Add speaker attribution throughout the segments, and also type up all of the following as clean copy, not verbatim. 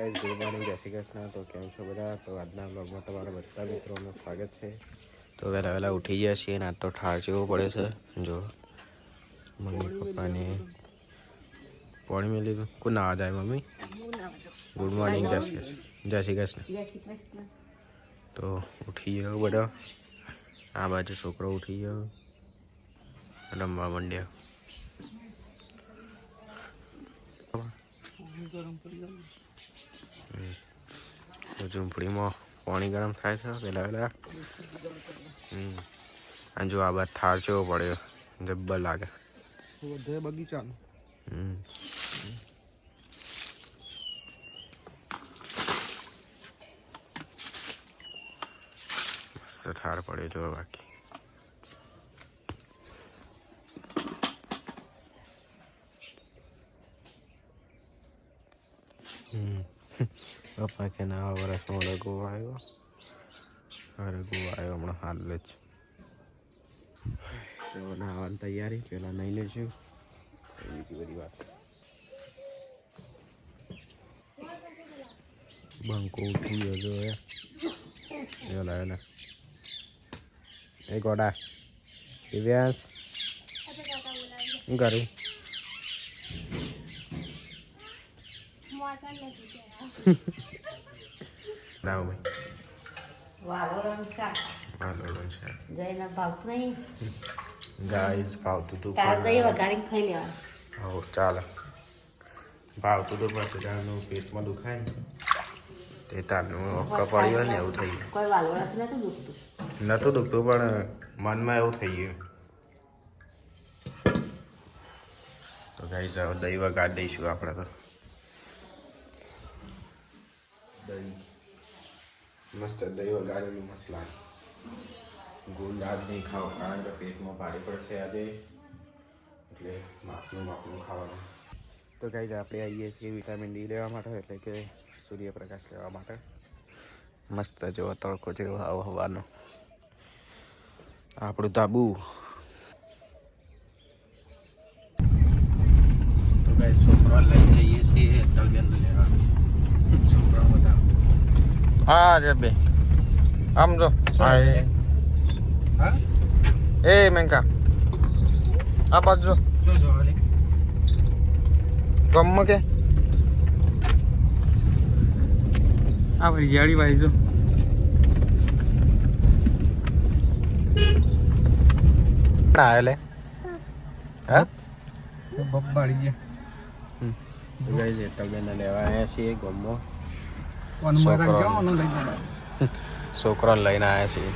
Speaker 1: Guys good morning, જય શ્રી કૃષ્ણ. તો કેમ છો બધા? તો આજના બ્લોગમાં તમારા બધા મિત્રોનું સ્વાગત છે. તો વહેલા ઉઠી ગયા છીએ ને આજ તો ઠાર જેવો પડે છે. જો મમ્મી પપ્પાને પાણી મેં લીધું. કોણ નાવા જાય મમ્મી? ગુડ મોર્નિંગ, જય શ્રી કૃષ્ણ. તો ઉઠી ગયો બધા. આ બાજુ છોકરો ઉઠી ગયો, રમવા માંડ્યા. ઝૂંપડીમાં પાણી ગરમ થાય છે વહેલા. અને જો આ બાદ થાર જેવો પડ્યો, જબ્બર લાગે.
Speaker 2: બગીચાનું
Speaker 1: મસ્ત ઠાર પડ્યો જો. બાકી પપ્પા કે ના વર્ષમાં રઘુ આવ્યો હમણાં હાલ જ. તો નાવાની તૈયારી પેલા નહીં લેશું બીજી બધી વાત. બંકો ઉઠી ગયો જો એ ગોડા દિવ્યાસ શું કરું? ગાઈસ ભાવતું તું ચાલે ભાવતું તો પછી તારનું પેટમાં દુખાય ને તે તારનું કપાળી હોય ને એવું થઈ ગયું. નતું દુખતું પણ મનમાં એવું થઈ ગયું. તો ગાઈસ હવે દહીં વગાડી દઈશું આપણે. તો દહીં મસ્ત દહીં વગાડેલું મસ્ત લાગે. ગોળ દાળ નહીં ખાવ કારણ કે પેટમાં ભારે પડશે આજે, એટલે માપનું ખાવાનું. તો ગાઈસ આપણે આવીએ છીએ વિટામિન ડી લેવા માટે, એટલે કે સૂર્યપ્રકાશ લેવા માટે. મસ્ત જેવો તડકો જેવો હવાનો આપણું તાબુ. તો ગાઈસ છોકરા લઈ જઈએ છીએ તલબેન લેવા. છોકરા બધા
Speaker 2: હા રે બે આમ જો એ મેંકા આ બાજુ
Speaker 1: જો
Speaker 2: ગમ કે આ હરિયાળી વાળી જો
Speaker 1: ના એટલે હા
Speaker 2: બબ્બાડી ગયા.
Speaker 1: ગાઈસ તલબેન લેવા આવ્યા છીએ ગમો. છોકરો લઈને આવ્યા છીએ.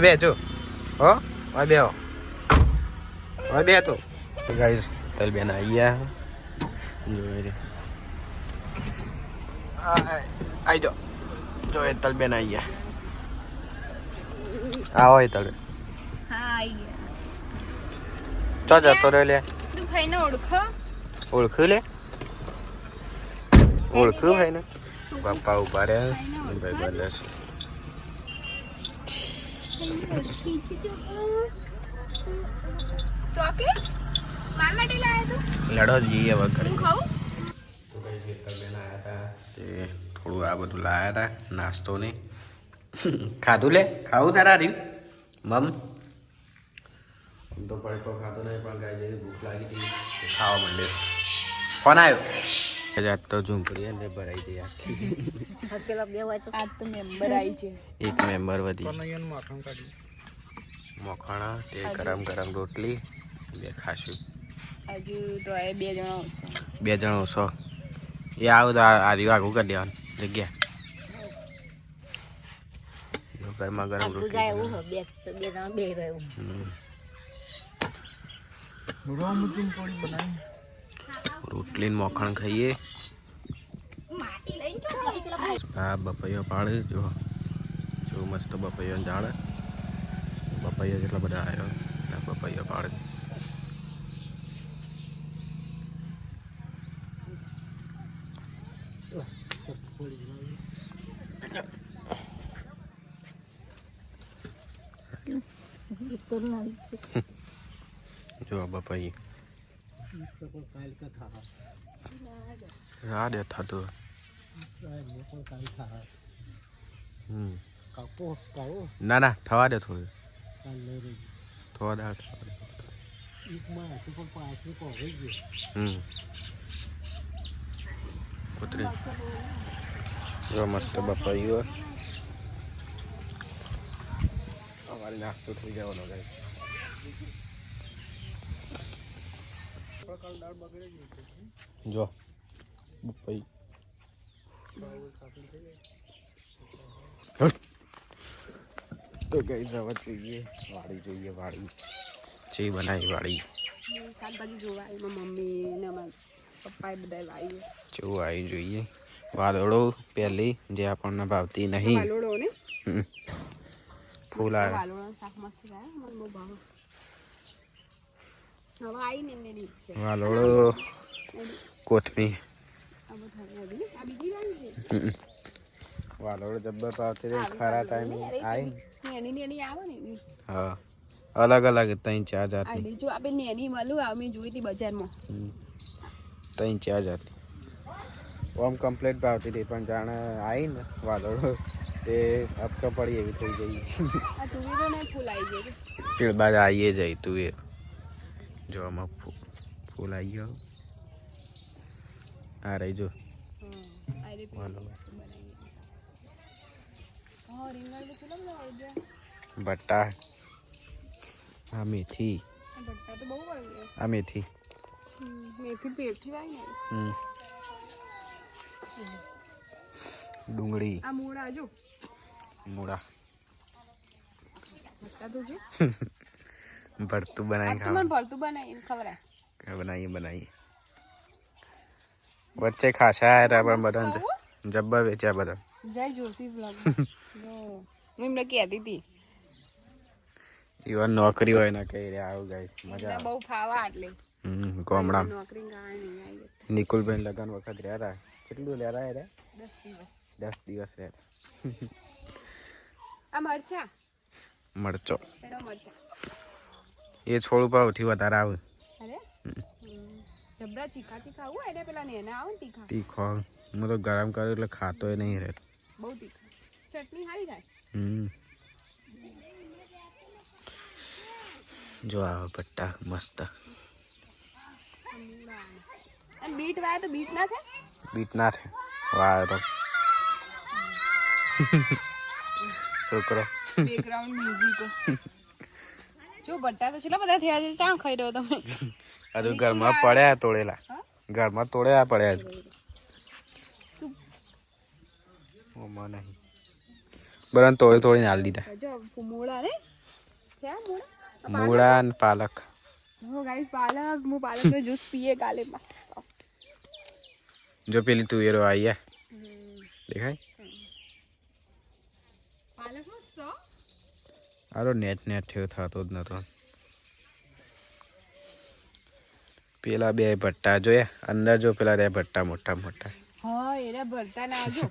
Speaker 1: બે જો હો બે તો ગાઈસ તલબેન આવી ગયા. જોઈ રે આઈ જો એ તલબેન આવી ગયા. આવો એ તલબેન ચો જતો રહ્યો લે.
Speaker 3: તું ભાઈને
Speaker 1: ઓળખું લે ઓળખું ભાઈને. પપ્પા ઉભા રહ્યા ભાઈ બોલે છે. લડો જઈએ વગર. તો કઈ ખેતર બેન આવ્યા હતા તે થોડું આ બધું લાયા હતા નાસ્તો ને ખાધું લે. ખાવું તારા રહ્યું મમ? આમ તો પડકો ખાતો નહીં પણ ગાય જેવી ભૂખ લાગી હતી ખાવા માંડે. ફોન આવ્યો આજ તો ઝૂંપડી અને ભરાઈ જઈ આખી. એક મેમ્બર વધી. મખણા તે ગરમ ગરમ રોટલી બે ખાશું. બે જણો છો એ આવું તો આર્યું આગું કરી દેવાનું જગ્યા. ગરમા ગરમ રોટલી રોટલી મખણ ખાઈએ. હા બપૈયો પાડે જો મસ્ત બપૈયો ઝાડ. બપૈયા જેટલા બધા આવ્યો બપૈયો પાડે. જો બપૈયું રાહ દે થતું ના ના થવા દે થોડું થોડા દાળ કૂતરી જો મસ્ત બપાયું અમારે નાસ્તો થઈ જવાનો ગાઈસ જો બપાઈ તો ગાઈસ હવે જોઈએ વાડી જે બનાવી વાડી
Speaker 3: શાકભાજી જોવા આવી મમ્મી ને અમારા પપ્પાએ બધા લાવી
Speaker 1: જેવું આવી જોઈએ વાદળો પહેલી જે આપણને ભાવતી નહીં
Speaker 3: વાલોડો ને
Speaker 1: ફૂલ આવે
Speaker 3: વાલોડા શાક મસ્ત થાય મને બહુ ભાવે હવે આવી ને એની
Speaker 1: વાલોડો કોથમી
Speaker 3: આ બીજી વાળી છે
Speaker 1: વાલોડો જબ્બર ભાવતી રહી ખરા ટાઈમે આવી
Speaker 3: નેની આવે ને એવી
Speaker 1: હા અલગ અલગ 3-4 જાતની
Speaker 3: આ જો આપણે નેની મળું આ મેં જોઈ હતી બજારમાં
Speaker 1: 3-4 જાતની ઓમ કમ્પ્લીટ ભાવતી હતી પણ જાણે આવી ને વાલોડો તે અપકો પડી એવી થઈ ગઈ
Speaker 3: આ તુવેરો ને ફૂલ આવી ગયું
Speaker 1: તે બાદ આવીએ જાય તુવેર જો આમાં ફૂલ આવી ગયો આ રહી જો બટ્ટા આ મેથી
Speaker 3: બટ્ટા તો બહુ વાળી
Speaker 1: આ મેથી
Speaker 3: મેથી પેટથી વાળી ને
Speaker 1: ડુંગળી
Speaker 3: આ મૂળા જો
Speaker 1: મૂળા
Speaker 3: બટ્ટા તો જો
Speaker 1: ભરતું બનાવી
Speaker 3: આ તો મને ભરતું બનાવીને ખવડાય
Speaker 1: બનાવીએ વચ્ચે ખાસા આવ્યા પણ બધા જબ્બર વેચ્યા બધા
Speaker 3: જય જોશી બ્લોગ જો હું એમને કહેતી હતી
Speaker 1: ઈવન નોકરી હોય ને કઈ રે આવું ગાઈસ મજા આવે
Speaker 3: બહુ ફાવા એટલે
Speaker 1: ગામડા
Speaker 3: નોકરી ગાય નહીં આવી
Speaker 1: નિકુલબેન લગન વખત રહ્યા હતા કેટલું રહ્યા રે
Speaker 3: 10 દિવસ
Speaker 1: 10 દિવસ રહ્યા
Speaker 3: આ મરચા
Speaker 1: મરચો
Speaker 3: પેલો મરચા
Speaker 1: એ છોડ ઉપર ઉઠી વધારે આવે
Speaker 3: અરે જબરા ચીખા આવું એટલે પેલા નેના આવે ને તીખા
Speaker 1: તીખો હું તો ગરમ કર્યું એટલે ખાતો નહીં રહે
Speaker 3: બહુ તીખા ચટણી સારી થાય
Speaker 1: જો આવે પટ્ટા મસ્ત
Speaker 3: અને બીટ વાય તો બીટ ના થાય
Speaker 1: બીટ ના થાય વાય તો છોકરો
Speaker 3: બેકગ્રાઉન્ડ મ્યુઝિક જો બટ્ટા તો કેટલા બધા થયા છે ચાણ ખાઈ રહ્યો તમે
Speaker 1: હજુ ઘરમાં પડ્યા તોડેલા ઘરમાં તોડેલા પડ્યા હજુ ઓમાં નહીં બરાબર તોડીને હાલ દીધા
Speaker 3: જો મૂળા ને ક્યાં મૂળા
Speaker 1: મૂળા અને પાલક
Speaker 3: હો ગાઈસ પાલક હું પાલકનો જ્યુસ પીએ કાલે મસ્ત
Speaker 1: જો પેલી તુવેરો આવી દેખાય
Speaker 3: પાલક મસ્ત
Speaker 1: આરો નેટ થયો થતો જ નતો પેલા બે ભટ્ટા જોયા અંદર જો પેલા રે ભટ્ટા મોટા મોટા
Speaker 3: હા એના ભરતા ના જો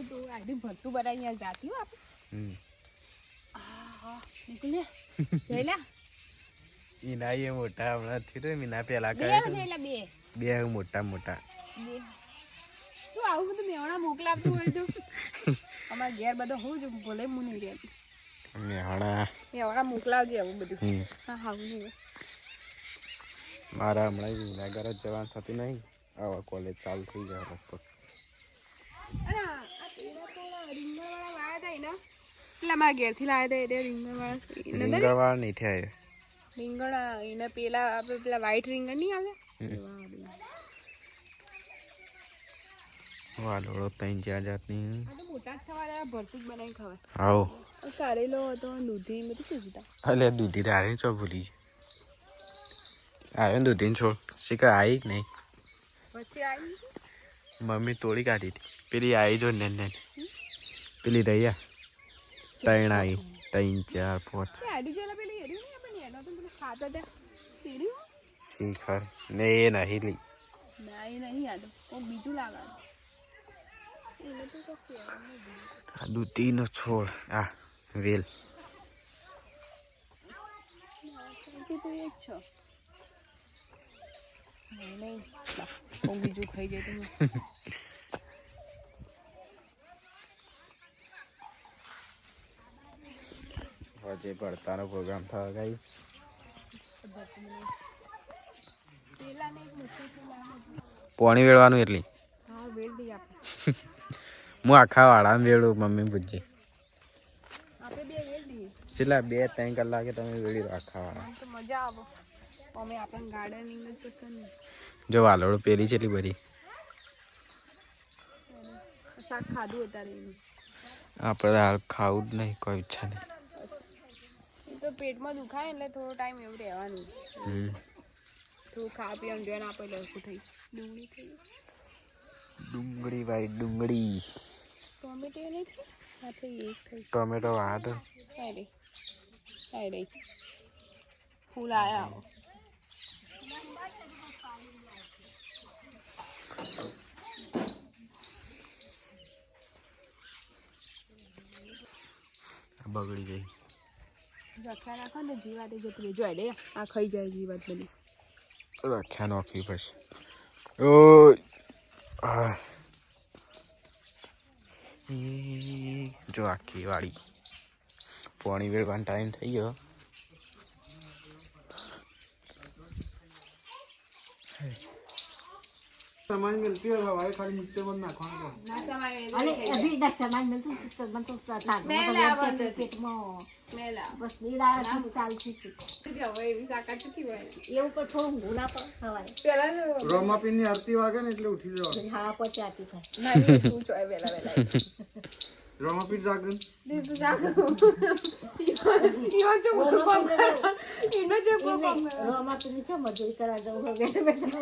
Speaker 3: તો આડી ભરતું બનાવી જાતી હો આપણે નીકળ્યા જઈલા
Speaker 1: ઈના એ મોટા હમણાં થી તો મીના પેલા
Speaker 3: બે જઈલા
Speaker 1: બે મોટા મોટા
Speaker 3: તું આવું બધું મેવણા મોકલાવતું હોય તો અમાર ઘેર બધો હું જ ભલે હું નહીં રહેતી મેવણા મોકલાવજે આવું બધું હા હા નહીં
Speaker 1: મારા હમણાં વિનાગર જ જવાનું થતું નહીં આવા કોલેજ ચાલુ થઈ જાય લગભગ
Speaker 3: અરે આ પેલા થોડા રીંગણવાળા વાયા હતા એના પેલા મારા ઘેરથી લાવ્યા હતા એટલે
Speaker 1: રીંગણવાળા નહીં થયા
Speaker 3: રીંગણ એને પેલા આપણે પેલા વ્હાઈટ રીંગણ નહીં આવ્યા
Speaker 1: વાલોળો 3-4 જાતની
Speaker 3: આ તો મોટા થવા ભરતું જ બનાવી ખવાય
Speaker 1: આવો
Speaker 3: કારેલો હતો દૂધી બધું શું જોતા
Speaker 1: અલે દૂધી તારે ચો ભૂલી આવ્યો ને દૂધી છોડ શીખર આવી જ નહીં
Speaker 3: વચ્ચે આવી
Speaker 1: મમ્મી તોડી કાઢી હતી પેલી આવી જો ને પેલી રહ્યા 3 આવી 3 4 5
Speaker 3: આડી જેલા પેલી એરી નહીં આપણે એનો તો પેલું ખાતા હતા પેરી
Speaker 1: શીખર ને એ નહીં લી
Speaker 3: ના એ નહીં આ તો કોઈ બીજું લાવવાનું
Speaker 1: દૂધીનો છોડ આ વેલ
Speaker 3: કરતી તો એ જ છો નહીં હું બીજું ખાઈ જાય તમે
Speaker 1: આજે ભરતાનો પ્રોગ્રામ થયો ગાઈસ પાણી વેળવાનું એટલી
Speaker 3: હા વેળ દઈએ આપણે
Speaker 1: હું આખા વાળામાં વેળું મમ્મી પૂછજે
Speaker 3: આપણે બે વેળ દઈએ
Speaker 1: છેલ્લા 2-3 કલાકે તમે વેળી આખા વાળા
Speaker 3: તો મજા આવે અમે આપણને ગાર્ડનિંગ જ પસંદ
Speaker 1: જો વાલોડું પેલી છે એટલી બધી
Speaker 3: શાક ખાધું અત્યારે એનું
Speaker 1: આપણે હાલ ખાવું જ નહીં કોઈ ઈચ્છા નહીં
Speaker 3: એ તો પેટમાં દુખાય એટલે થોડો ટાઈમ એવું રહેવાનું થોડું ખાવા પીવાનું જોઈને આપણે લડકું થઈ ડુંગળી થઈ
Speaker 1: ડુંગળી ભાઈ ડુંગળી
Speaker 3: ટોમેટો નહીં થઈ હા થઈ એક થઈ
Speaker 1: ટોમેટો આ તો
Speaker 3: હાય રે ફૂલ આયા
Speaker 1: બગડી ગઈ
Speaker 3: રખ્યા રાખો ને જીવાત એ જતી જોઈ લે આ ખાઈ જાય જીવાત બધી
Speaker 1: રખ્યા નોખવી પછી ઓય જો આખી વાળી પાણી વેળવાનો ટાઈમ થઈ ગયો
Speaker 2: सामान मिलती है हवाई खाली नीचे बंद नाखवाना
Speaker 3: ના સમાય
Speaker 4: अरे अभी ना सामान मिलતું તો મને તો
Speaker 3: સ્મેલ આવે
Speaker 4: પેટમાં
Speaker 3: સ્મેલ આવે
Speaker 4: બસ નીડા ચાલતી
Speaker 3: હવે એવી તાકાત નથી હોય
Speaker 4: એવું તો થોડું ગુના પર સવારે
Speaker 3: પેલા
Speaker 2: રોમાપીન ની આરતી વાગે ને એટલે ઉઠી જવાનું
Speaker 4: હા પછી આતી થાય
Speaker 3: ના તું ચોય વેલા વેલા
Speaker 2: રોમાપીન જાગન
Speaker 3: દીધું જાગો ઈવા જો મોટો કામ કરવા ઈનો જે કામ
Speaker 4: રોમાં તું નીચે મજૂરી કરવા જવું હોય બેઠા બેઠા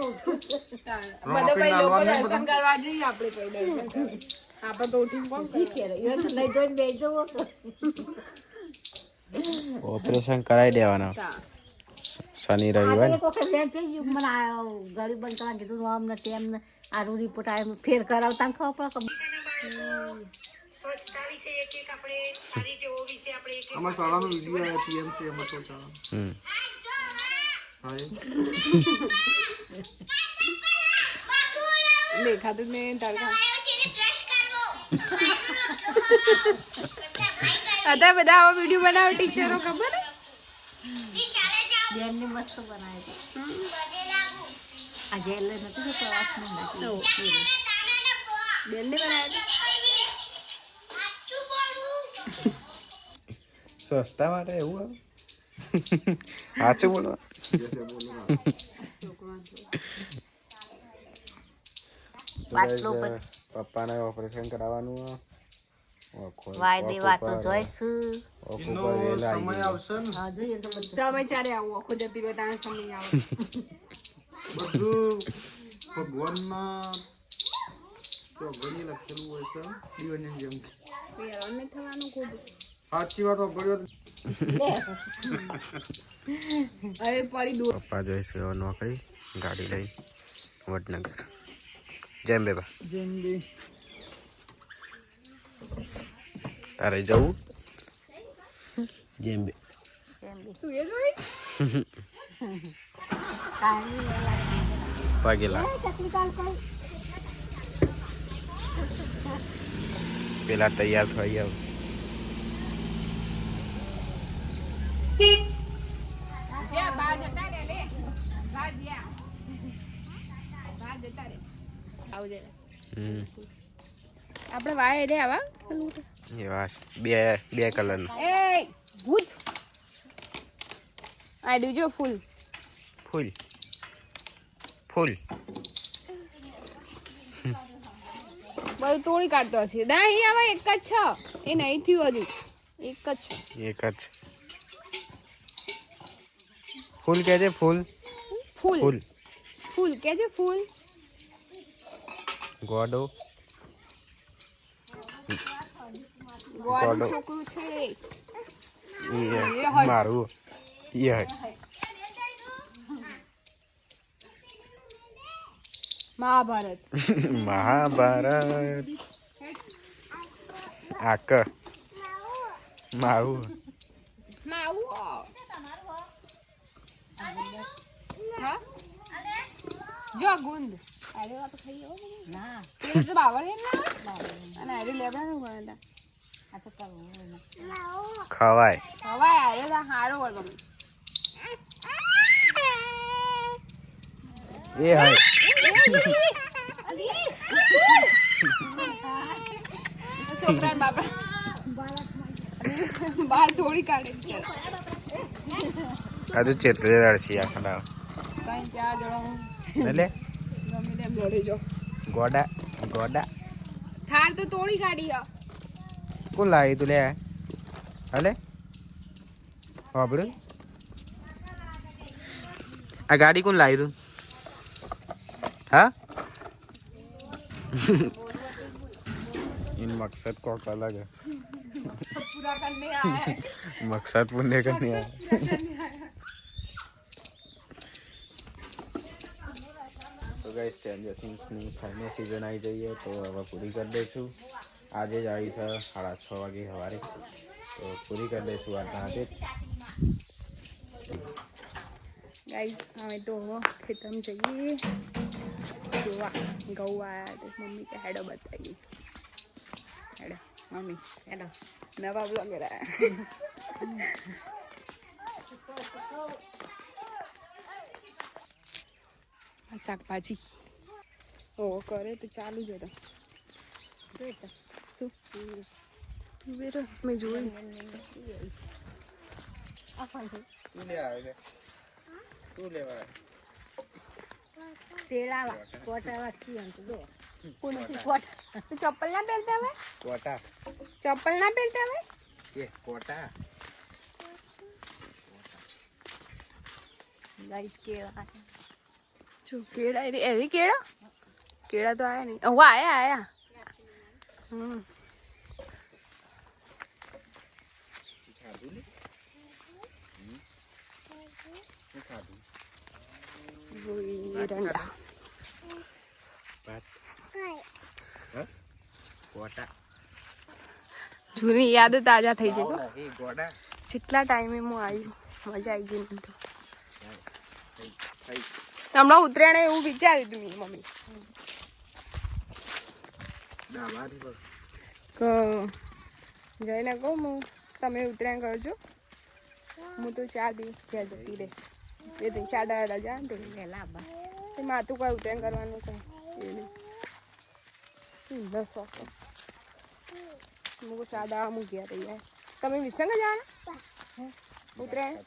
Speaker 3: બધા ભાઈ લોકો દર્શન કરવા જઈએ આપણે કોઈ દર્શન કરવા આપણે તો ઉઠીને કોણ
Speaker 4: શીખે રે એ તો લઈ જોઈને બેસી જવો તો
Speaker 1: ઓપરેશન કરાવી દેવાના શનિ રવિવાર
Speaker 4: એક વખત એમ થઈ ગયું મને આ ગળી બંધ કરવા કીધું આમ ને તેમ ને આ રિપોર્ટ આ ફેર કરાવતા ને ખબર પડે સ્વચ્છતા વિશે એક આપણે સારી ટેવો વિશે આપણે એક
Speaker 2: અમાર શાળાનો વિડિયો આયા પીએમસી અમાર તો શાળા હાય
Speaker 3: દેખાતું ને તડકા અત્યારે બધા આવા વિડીયો બનાવે ટીચરો ખબર
Speaker 4: બેન ને મસ્ત બનાવે આ જેલ નથી તો પ્રવાસ માં નાખી
Speaker 3: બેન ને બનાવે
Speaker 1: સસ્તા માટે એવું સાચું બોલવા પપ્પાને ઓપરેશન કરાવવાનું
Speaker 4: વાયદે વાતો જોઈશું
Speaker 2: સમય આવશે ને
Speaker 4: હા જોઈએ તો બધું
Speaker 3: સમય ચારે આવું આખો જતી રહ્યો ત્યાં સમય આવે
Speaker 2: બધું ભગવાનના ચોગડી લખેલું હોય છે દીવાની જેમ
Speaker 3: યાર અમને થવાનું ખોટું
Speaker 2: સાચી વાત ઓગળ્યો
Speaker 3: હવે પડી દૂર
Speaker 1: પપ્પા જોઈશું નોકરી ગાડી લઈ વડનગર જેમ બેબા
Speaker 2: જેમ બી
Speaker 1: તારે જવું જેમ બે
Speaker 3: તું એ જોઈ
Speaker 1: વાગેલા પેલા તૈયાર થઈ આવ
Speaker 3: જ્યાં બા જતા રે લે બા જ્યાં બા જતા રે આવજે આપણે વાય રે આવા
Speaker 1: એવા બે કલરના
Speaker 3: એ ભૂત આ દીજો ફૂલ
Speaker 1: ફૂલ ફૂલ
Speaker 3: બધું તોડી કાઢતો હશે દા અહીં આવા એક જ છે એ નહીં થયું હજુ એક જ છે
Speaker 1: એક જ ફૂલ કે છે ફૂલ
Speaker 3: ફૂલ
Speaker 1: ફૂલ
Speaker 3: ફૂલ કે છે ફૂલ
Speaker 1: ગોડો
Speaker 3: ગોળ છોકરું છે
Speaker 1: મારું એ
Speaker 3: મહાભારત
Speaker 1: મહાભારત આક મારું
Speaker 3: માવું હા જો ગુંદ આરે વાત ખાઈ આવો ના એ તો બાવળ હે ના અને આરે લેબડા નું ગણતા આ તો કરવું
Speaker 1: ખવાય
Speaker 3: ખવાય આરે તો હારો હોય ગમે
Speaker 1: એ હાય
Speaker 3: છોકરા બાપા બાર થોડી કાઢે
Speaker 1: આ તો ચેટલી રડસી આ ખડા
Speaker 3: કઈ ચા જણો
Speaker 1: એટલે
Speaker 3: ગમે તેમ લડી જો
Speaker 1: ગોડા ગોડા
Speaker 3: થાર તો તોડી કાઢી આ
Speaker 1: કોણ લાવી તું લે હલે બાબડું આ ગાડી કોણ લાવી તું હા इन मकसद को अलग है
Speaker 3: पूरा करने आया है
Speaker 1: मकसद पुण्य करने आया तो गाइस स्ट्रेंजर थिंग्स ની ફાઇનલ સીઝન આવી જઈએ તો હવે પૂરી કરી દઈશું આજે જ આવી છે 6:30 વાગે સવારે તો પૂરી કરી દઈશું આજના આજે
Speaker 3: गाइस हमें तो खेतम चाहिए જોવા ગૌ આયા તો મમ્મી કે હેડો બતાવી હેડો મમ્મી હેડો નવા બ્લોગર આયા શાકભાજી ઓ કરે તો ચાલુ જ હતો તું બેરો મેં જોઈ
Speaker 1: તું લે આવે તું લેવા
Speaker 4: તેડાવા કોટાવા છીએ તો દો
Speaker 3: કોણ કોટ તું ચપ્પલ ના પહેરતા હોય
Speaker 1: કોટા
Speaker 3: ચપ્પલ ના પહેરતા હોય
Speaker 1: કે કોટા
Speaker 4: ગાઈસ કેળા
Speaker 3: જો કેળા એવી કેળા કેળા તો આયા નહીં ઓ આયા રંડા
Speaker 1: કોટા
Speaker 3: જૂની યાદો તાજા થઈ જાય
Speaker 1: એ ગોડા
Speaker 3: જેટલા ટાઈમે હું આવ્યું મજા આવી ગઈ મને તો હમણાં ઉતરેણે એવું વિચાર્યું હતું મેં મમ્મી જઈને કહું હું તમે ઉતરાયણ કરજો હું તો 4 દિવસ ઘેર જતી રહે 2-4 દાડા રજા ને
Speaker 4: વહેલા
Speaker 3: તે માથું કોઈ ઉતરાયણ કરવાનું કઈ એ નહીં બસ શોખ મુકો 4 દાડા હું ઘેર રહી જાય તમે વિસંગ જવાના ઉતરાયણ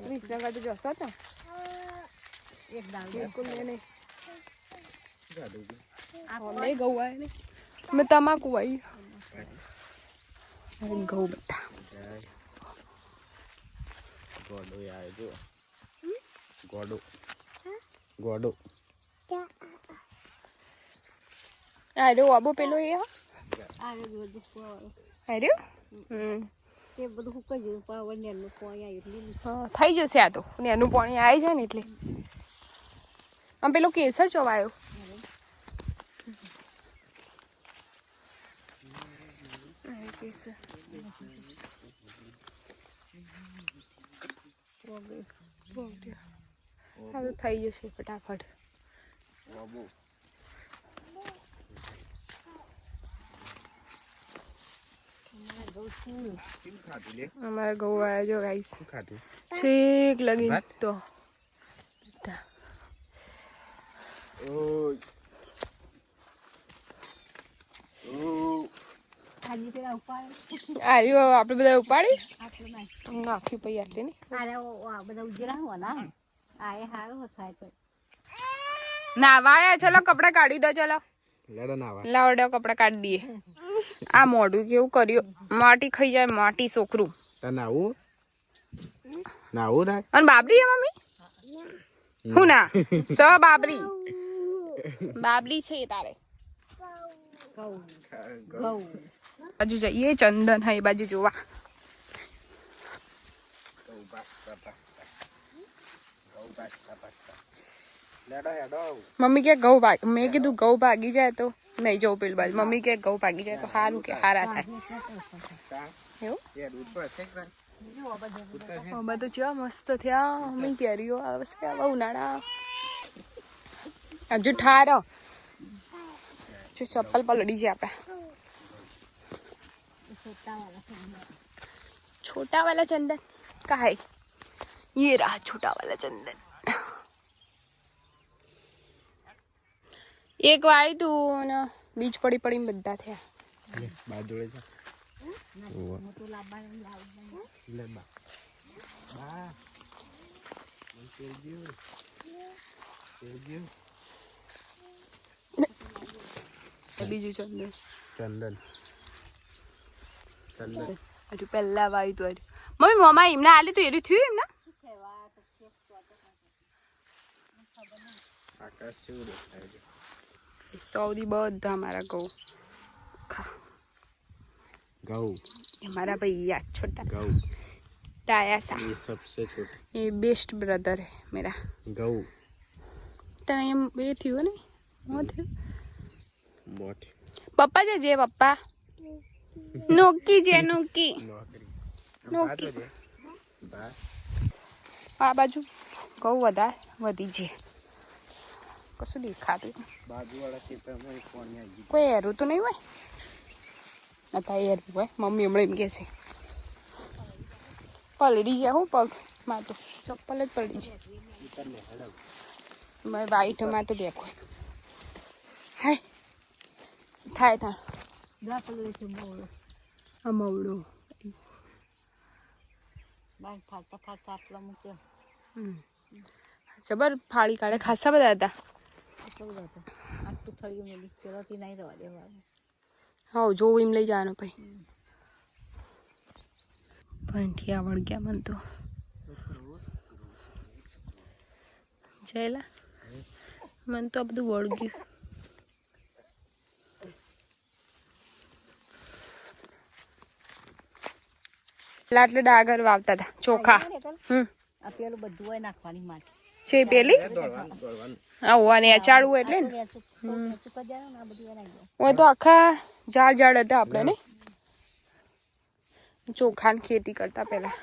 Speaker 3: વિસંગ તો જશો તો
Speaker 4: એક દાળ
Speaker 3: બિલકુલ નહીં નહીં ઘઉં આવે નહીં મેં તમાકુ આવી ઘઉં બધા
Speaker 1: ગોડો આવે જો ગોડો ગોડો
Speaker 3: આર્યો આબો પેલો એ
Speaker 4: આવે બધું
Speaker 3: આર્યો
Speaker 4: તે બધું હુકાઈ ગયું પાવર ને એનું પાણી આવ્યું
Speaker 3: હા થઈ જશે આ તો ને એનું પાણી આવી જાય ને એટલે આમ પેલો કેસર ચોવાયો કેસર હા તો થઈ જશે ફટાફટ અમારા ઘઉં આવ્યા જો ગાઈસ છેક લગીન તો આર્યો આપણે બધા ઉપાડી નાખ્યું પછી આટલી ને
Speaker 4: બધા ઉજરા હોવાના આ એ સારું થાય તો
Speaker 3: નાવાયા ચલો કપડા કાઢી દો ચલો
Speaker 1: લેડો નાવા
Speaker 3: લાવડો કપડા કાઢી દઈએ આ મોઢું કેવું કર્યું માટી ખાઈ જાય માટી છોકરું
Speaker 1: તને નાવું નાવું રાખ
Speaker 3: અને બાબરી હે મમ્મી હું ના સ બાબરી બાબરી છે તારે બાજુ જઈએ ચંદન હા એ બાજુ જોવા મમ્મી કે ઘઉં ભાગ મેં કીધું ઘઉં ભાગી જાય તો નહીં જવું પેલું બાજુ મમ્મી કે ઘઉં ભાગી જાય તો સારું કે સારા થાય એવું આમાં તો કેવા મસ્ત થયા મમ્મી કેરીઓ આવશે આવા ઉનાળા હજુ ઠાર જો ચપ્પલ પલડી છે આપણા छोटा वाला चंदन का है ये रहा छोटा वाला चंदन एक वाई તું ને બીજ પડી પડીને બધા થયા
Speaker 1: બા જોડે છે
Speaker 3: બીજું ચંદન
Speaker 1: ચંદન ચંદન
Speaker 3: હજુ પહેલા વાયું તું મમ્મી મમ્મા એમને આલી તું એરી થયું એમને
Speaker 1: આકાશ જેવું દેખાય છે
Speaker 3: તો આવડી બધા અમારા ઘઉં
Speaker 1: ઘઉં
Speaker 3: हमारा भैया छोटा सा
Speaker 1: घऊ
Speaker 3: टाया सा
Speaker 1: ये सबसे छोटा
Speaker 3: ये बेस्ट ब्रदर है मेरा
Speaker 1: घऊ
Speaker 3: तने ये थी हो नहीं वो थी
Speaker 1: मोटी
Speaker 3: पप्पा जे पप्पा नोकी जे नोकी
Speaker 1: नौकरी
Speaker 3: नोकी
Speaker 1: बा
Speaker 3: आ बाजू ઘઉં વધી છે કશું દેખાતું
Speaker 1: બાજુવાળા ખેતરમાં એક પાણી આવી ગયું
Speaker 3: કોઈ હેરું તો નહીં હોય નતા હેરું હોય મમ્મી હમણાં એમ કહે છે પલડી જાય હું પગ માં તો ચપ્પલ જ પલડી છે મેં વાઈટમાં તો દેખો હાય થાય તા મવડો જબર ફાળી કાઢે ખાસા બધા હતા હા જોવું એમ લઈ જવાનું ભાઈ ભંઠિયા વળગ્યા મન તો જયલા મન તો આ બધું વળગ્યું એટલે ડાગર વાવતા હતા ચોખા
Speaker 4: પેલું બધું હોય નાખવાની માટે
Speaker 3: છે પેલી આવવાની ચાળવું એટલે ને હોય તો આખા ઝાડ હતા આપણે ને ચોખાની ખેતી કરતા પેલા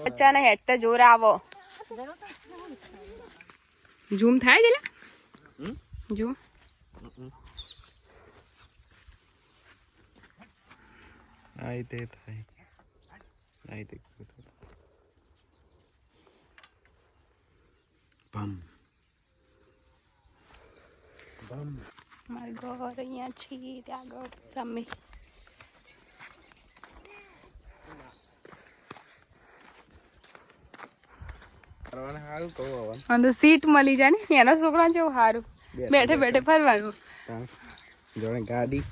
Speaker 3: અચાનક હેઠતા જોર આવો ઝૂમ થાય જેલા ઝૂમ
Speaker 1: આઈ તે થાય આઈ તે બમ બમ
Speaker 3: મારું ઘર અહીંયા છે ત્યાં આગળ સામે
Speaker 1: કરવાને સારું કહું હવે
Speaker 3: અંદર સીટ મળી જાય ને એના છોકરા જેવું સારું બેઠે બેઠે ફરવાનું
Speaker 1: જોડે ગાડી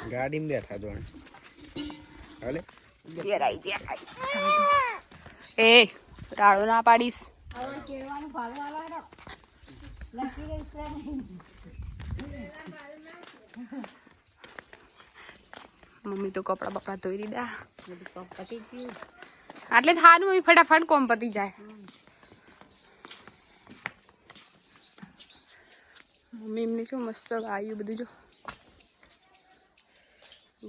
Speaker 1: ગાડીમાં બેઠા જોડે હાલે
Speaker 3: ઘેરાઈ જાય એ રાડો ના પાડીશ મમ્મી તો કપડા બપડા ધોઈ દીધા એટલે થાનું મમ્મી ફટાફટ કોમ પતી જાય મમ્મી એમને શું મસ્ત ગાયું બધું જો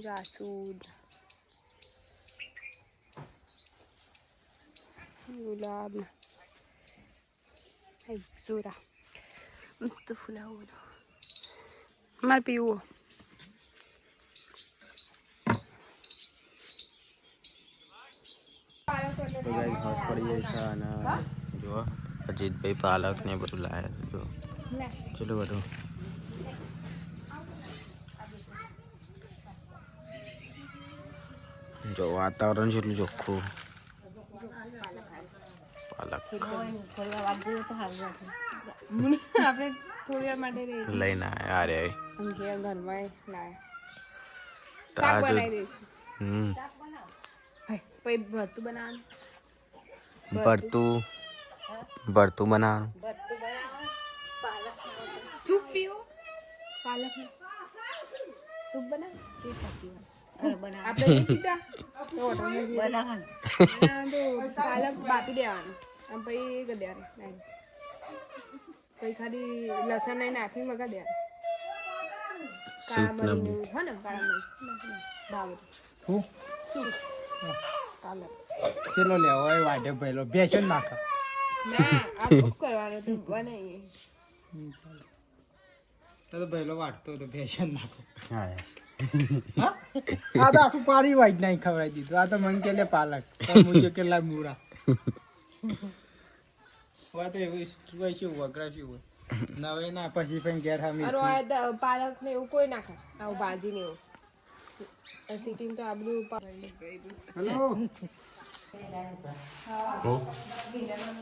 Speaker 3: જાસૂદ ગુલાબ જોરા મસ્ત ફુલાવું મારે પીવું
Speaker 1: તો ગાઈસ હોશ પડી જાય છે અને જો અજીતભાઈ પાલક ને બધું લાયા જો ચલો બધું જો વાતાવરણ જેટલું ચોખ્ખું પાલક
Speaker 3: આપણે થોડી વાર માટે
Speaker 1: લઈને આવ્યા અરે
Speaker 3: ઘરમાં લાયા શાક
Speaker 1: તાજુ
Speaker 3: બનાવી દઈશું પછી ભરતું બનાવવાનું
Speaker 1: ભરતું બનાવવાનું
Speaker 3: સૂપ પીવો પાલક સૂપ બનાવ જે ખાતી આપણે નહીં પીતા તો પાલક બાફી દેવાનું અને પછી એ કરી દેવાનું પછી ખાલી લસણ નહીં નાખી મગા દેવાનું કાળા મરીનું હોય ને કાળા મરી બાબત સૂપ
Speaker 5: ચલો લેવો હોય વાટે પહેલો બેસન નાખો
Speaker 3: ના આ બુક કરવાનો તો બનાવીએ
Speaker 5: તો પહેલો વાટતો તો બેસન નાખો
Speaker 1: હા
Speaker 5: આ તો આખું પારી વાઈટ નહીં ખવડાવી દીધું આ તો મને કે લે પાલક મુજે કેટલા મૂરા વા તો એવું હોય શું વગરા શું હોય નવે ના પછી પણ ઘેર
Speaker 3: અરે પાલક ને એવું કોઈ ના ખાય આવું ભાજી ને એવું સિટીમ તો આ બધું
Speaker 5: હેલો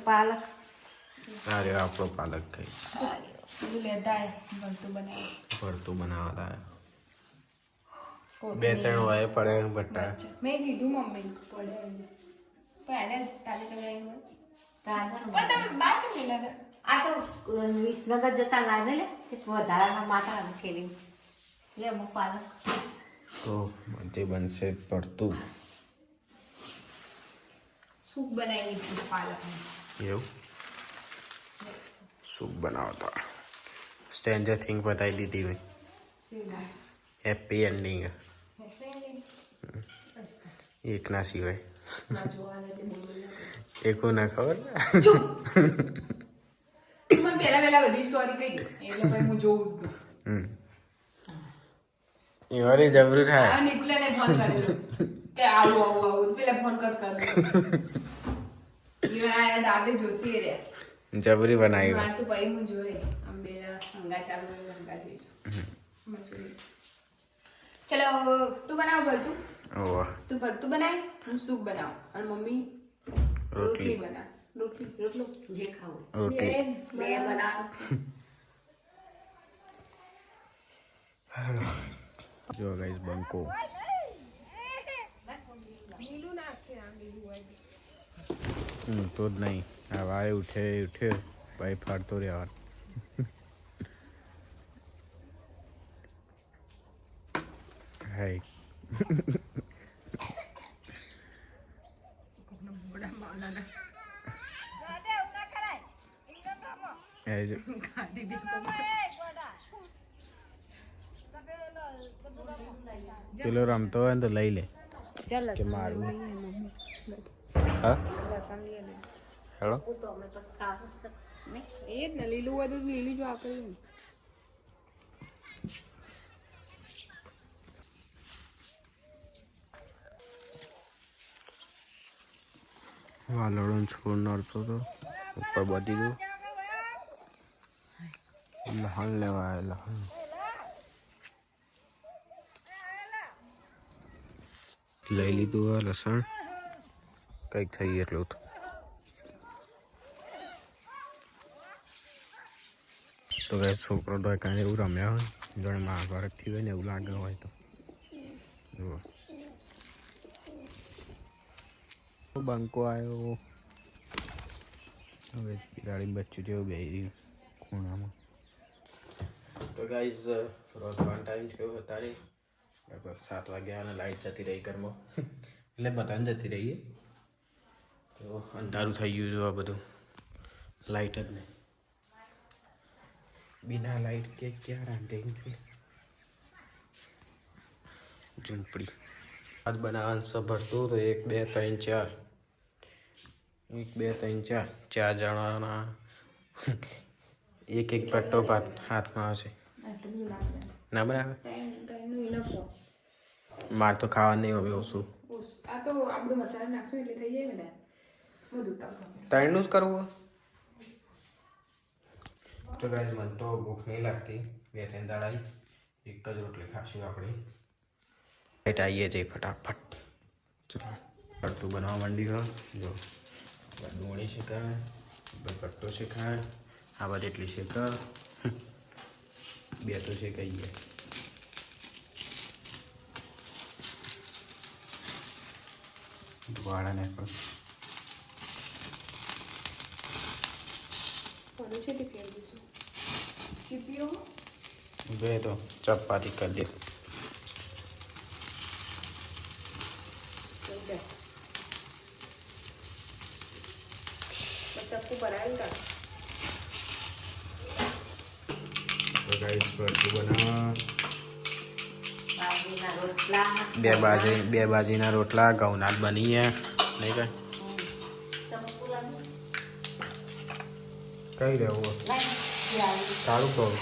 Speaker 4: પાલક
Speaker 1: અરે આપણો પાલક ખાઈશ
Speaker 3: બધું લેતા ભરતું બનાવે
Speaker 1: ભરતું બનાવવા બે ત્રણ વાય પડે બટા
Speaker 3: મેં કીધું મમ્મી પડે પણ એને તાજે તગાઈ
Speaker 4: તાજા
Speaker 3: પણ તમે બાર છે મિલા
Speaker 4: આ તો વિસનગર જતા લાગે લે વધારાના માટા ખેલી લે અમુક પાલક
Speaker 1: તો જે બનશે ભરતું
Speaker 3: સૂપ બનાવી છે પાલકનું
Speaker 1: એવું સૂપ બનાવતા સ્ટ્રેન્જર થિંગ બતાવી દીધી મેં હેપી એન્ડિંગ એક ના સિવાય એકો ના ખબર
Speaker 3: મને પહેલા બધી સ્ટોરી કહી એટલે ભાઈ હું જોઉં
Speaker 1: એ વારી જબરું થાય
Speaker 3: આ નિકુલાને ફોન કરેલો કે આવું પેલા ફોન કટ કર્યો ઈવન આ દાદે જોસી રે
Speaker 1: જબરી બનાવી
Speaker 3: માર તો ભાઈ હું જોઈ આમ બે હંગા ચાલુ હંગા જઈશું ચલો તું બનાવ ભરતું
Speaker 1: ઓહ
Speaker 3: તું ભરતું બનાય હું સૂપ બનાવ અને મમ્મી રોટલી બના રોટલો
Speaker 4: જે ખાવું
Speaker 1: રોટલી
Speaker 4: બે બનાવવાનું
Speaker 1: જો ગાઈસ બંકો
Speaker 3: લીલું નાખે આમ લીલું હોય
Speaker 1: તો જ નહીં આ વાય ઉઠે ભાઈ ફાડતો રહેવાનું હાય પેલો રમતો હોય ને તો લઈ લે
Speaker 3: ચાલ
Speaker 1: કે મારું
Speaker 3: મમ્મી
Speaker 1: હા
Speaker 3: લસણ લઈએ ને
Speaker 1: હેલો
Speaker 4: તો અમે પછી ખાવું છે નહીં
Speaker 3: એ જ ને લીલું હોય તો લીલું જો આપણે
Speaker 1: વાલડો છોડ નડતો તો ઉપર બધી દઉં લહણ લેવા લહણ લઈ લીધું આ લસણ કંઈક થઈ એટલું તો કઈ છોકરો તો કાંઈ એવું રમ્યા હોય જોડે મહાભારતથી હોય ને એવું લાગે હોય તો જુઓ બંકો આવ્યો હવે બિલાડી બચ્ચું જેવું બેસી રહ્યું ખૂણામાં તો ગાઈઝ રોજવાનો ટાઈમ થયો અત્યારે લગભગ 7 વાગ્યા અને લાઇટ જતી રહી ઘરમાં એટલે બધાને જતી રહીએ તો અંધારું થઈ ગયું છે આ બધું લાઇટ જ નહીં बिना लाइट के क्या रांधेंगे झूंपड़ी आज बनावन सब भरतु तो 1 2 3 4 1 2 3 4 4 जणा एक पट्टो हाथ में आवे ना बनावे मार तो खावा नहीं होवे ओसु
Speaker 3: आ तो आपडो मसाला नाखशो એટલે થઈ જાય ને બધું
Speaker 1: તળનું જ કરવું तो गाइस मन तो भूख नहीं लगती 2-3 दाड़ा एक ज रोटली खाशू अपनी लाइट आइए जाए फटाफट चलो कट्टू बनवा मंडी हो जो डूंगणी शेका कट्टो शेका आ बात एटली शेका बे तो शेकाई धुआड़ा ने पर
Speaker 3: પડે છે તે ફેર દીશું ચીપીઓ
Speaker 1: बे तो चपाती कर दे
Speaker 3: ચપ્પુ ભરાયેલ કા
Speaker 1: तो गाइस कट्टू बना બે બાજીના રોટલા ઘઉંના જ બની ગયા નહીં કઈ રહેવું સારું કહું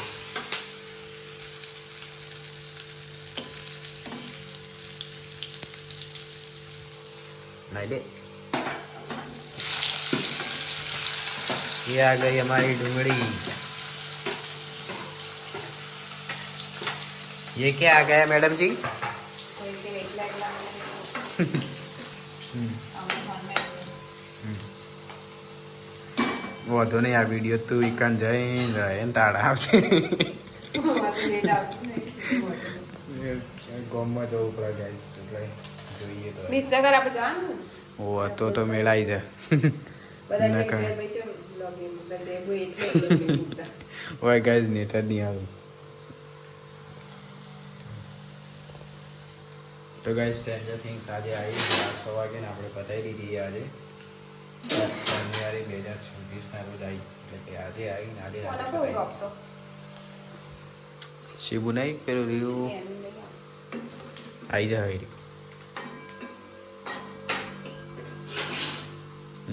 Speaker 1: नहीं दे ये आ गई हमारी डूंगरी ये क्या आ गया मैडम जी वो तो नहीं आ वीडियो तू इकन जैन रहे ताड़ा आवશે ગોમમાં જવું પડે ગાઈસ એટલે જોઈએ તો
Speaker 3: વિસનગર આપણે જવાનું
Speaker 1: ઓ તો મેળાઈ જાય
Speaker 3: બધા કે છે ભાઈ ચમ લોગિન બદલે હોય એટલે
Speaker 1: ઓય ગાઈસ નેટ જ નહીં આવે તો ગાઈસ સ્ટ્રેન્જર થિંગ્સ આજે આવી 6 વાગે ને આપણે બતાવી દીધી આજે 10 જાન્યુઆરી 2026 ના રોજ આવી એટલે કે આજે આવી ને આજે શિબુ નહીં પેલું રહ્યું आई जाए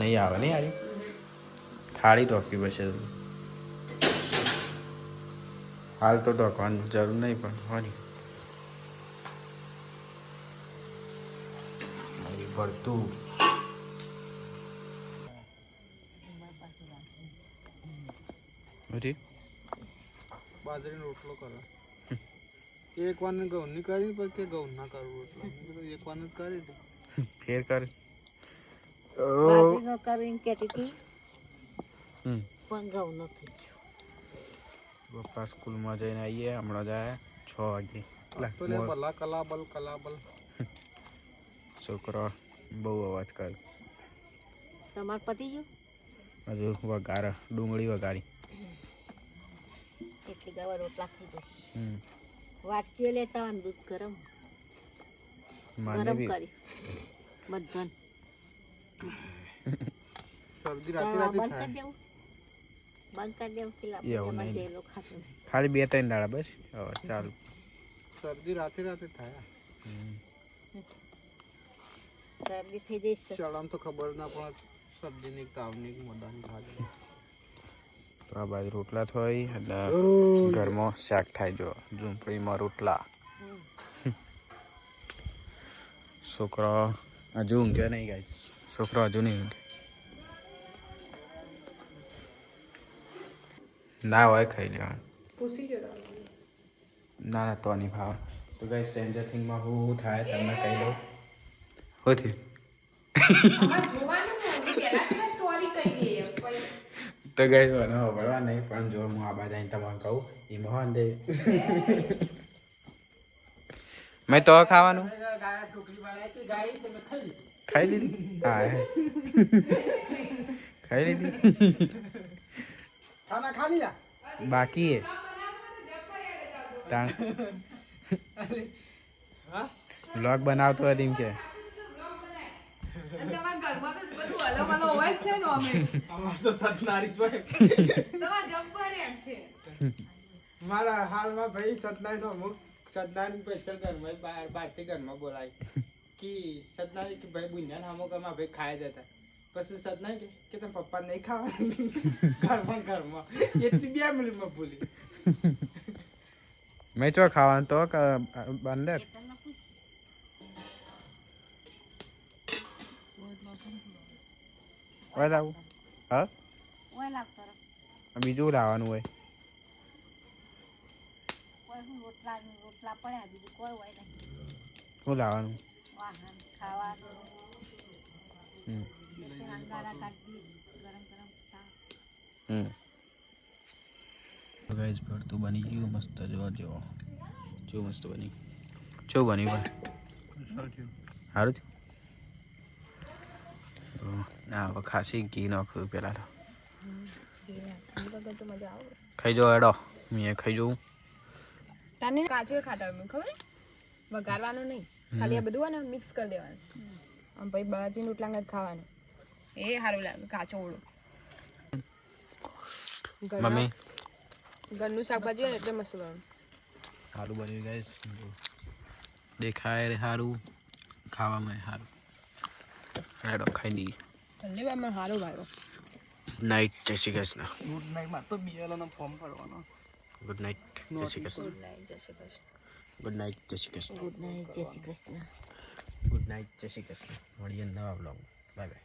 Speaker 1: नहीं आवे नहीं यार थाली टोकी बचे हाल तो टोकवानी जरूर नहीं पण होनी भरतू अरे
Speaker 5: બાજરીનો રોટલો કરો એક વાર ઘઉં ની કરી પણ કે ઘઉં ના કરવું એટલે એક વાર જ કરી દે
Speaker 1: ફેર કર
Speaker 4: બાજરીનો કરીને કહેતી હતી પણ ઘઉં નો થઈ ગયો
Speaker 1: પપ્પા સ્કૂલમાં જઈને આવીએ હમણાં જાય 6 વાગે
Speaker 5: તો લે ભલા કલાબલ
Speaker 1: છોકરો બહુ અવાજ કરે
Speaker 4: તમાર પતિ ગયું
Speaker 1: હજુ વઘાર ડુંગળી વઘારી
Speaker 4: એટલી ગવા રોટલા થઈ જશે વાટકીઓ લેતા હોય દૂધ ગરમ કરી બધન
Speaker 5: શરદી રાતે
Speaker 4: બંધ કરી દેવું પેલા
Speaker 1: એવું નહીં.
Speaker 4: તેલો ખાતું નહીં.
Speaker 1: ખાલી 2-3 દાડા બસ હવે ચાલુ
Speaker 5: શરદી રાતે થાય
Speaker 4: શરદી થઈ જશે
Speaker 5: ચડામ તો ખબર ના પણ શરદી ની તાવ ની મોઢાની ખાજે
Speaker 1: તો આ બાજુ રોટલા થઈ એટલે ઘરમાં શાક થાય જો ઝૂંપડીમાં રોટલા છોકરો હજુ ઊંઘ્યો નહીં ગાઈસ છોકરો હજુ નહીં ઊંઘે ના હોય ખાઈ લેવાનું
Speaker 3: પૂછી જો
Speaker 1: ના તો નહીં ભાવ તો ગાઈસ સ્ટ્રેન્જર થિંગમાં શું થાય તમને કહી દઉં શું થયું
Speaker 3: જોવાનું ને પેલા પેલા સ્ટોરી કહી દઈએ પછી
Speaker 1: તો ગાઈસ મને ખબરવા નહીં પણ જો હું આ બાજુ આવીને તમને કહું એમાં હોન દે મેં તો ખાવાનું ખાઈ લીધી હા ખાઈ લીધી
Speaker 5: ખાના ખા લીધા
Speaker 1: બાકી હે તાણ વ્લોગ બનાવતો હતો એમ કે
Speaker 3: તમારા ઘરમાં તો બધું અલગ હોય જ છે ને અમે
Speaker 5: અમાર તો સતનારી જ હોય
Speaker 3: તમારા જબ્બર એમ છે
Speaker 5: મારા હાલમાં ભાઈ સતનારી નો અમુક સતનારી સ્પેશિયલ ઘરમાં બહારથી ઘરમાં બોલાય કે સતનારી કે ભાઈ બુંજાને અમુક અમારા ભાઈ ખાઈ જતા પછી સતનારી કે તમે પપ્પા નહીં ખાવાનું ઘરમાં એટલી 2 મિનિટમાં ભૂલી
Speaker 1: મેં ચો ખાવાનું તો અંદર ઓય લાવું હા
Speaker 4: ઓય લાગતો રહે.
Speaker 1: બીજું લાવવાનું હોય
Speaker 4: કોઈ હું રોટલા પડ્યા બીજું કોઈ હોય નહીં
Speaker 1: શું લાવવાનું
Speaker 4: વાહન ખાવાનું
Speaker 1: હમ
Speaker 4: અંગારા કાઢી ગરમ શાક
Speaker 1: તો ગાઈસ ભરતું બની ગયું મસ્ત જો મસ્ત બની જો બની ભાઈ સારું છે ના હવે ખાસી ઘી નાખ્યું પેલા તો ખાઈ જાઓ એડો મેં ખાઈ જાઉં
Speaker 3: તને કાચો ખાતા હોય ખબર વઘારવાનું નહીં ખાલી આ બધું હોય ને મિક્સ કરી દેવાનું આમ પછી બાજી રોટલા જ ખાવાનું એ સારું લાગે કાચો ઓળો
Speaker 1: મમ્મી
Speaker 3: ઘરનું શાકભાજી હોય ને એટલે મસ્ત બનવાનું
Speaker 1: સારું બન્યું ગાઈસ દેખાય રે સારું, ખાવામાં સારું. હેડો ખાઈ દઈએ.
Speaker 3: પહેલી વાર મને સારું લાગ્યો.
Speaker 1: નાઇટ, જય શ્રી કૃષ્ણ.
Speaker 5: ગુડ નાઇટમાં તો બીએલઓનો ફોર્મ ભરવાનો.
Speaker 1: ગુડ નાઇટ, જય શ્રી કૃષ્ણ. ગુડ નાઇટ, જય શ્રી કૃષ્ણ.
Speaker 4: ગુડ નાઇટ, જય શ્રી કૃષ્ણ.
Speaker 1: ગુડ નાઇટ, જય શ્રી કૃષ્ણ. મળીએ નવા બ્લોગ. Bye bye.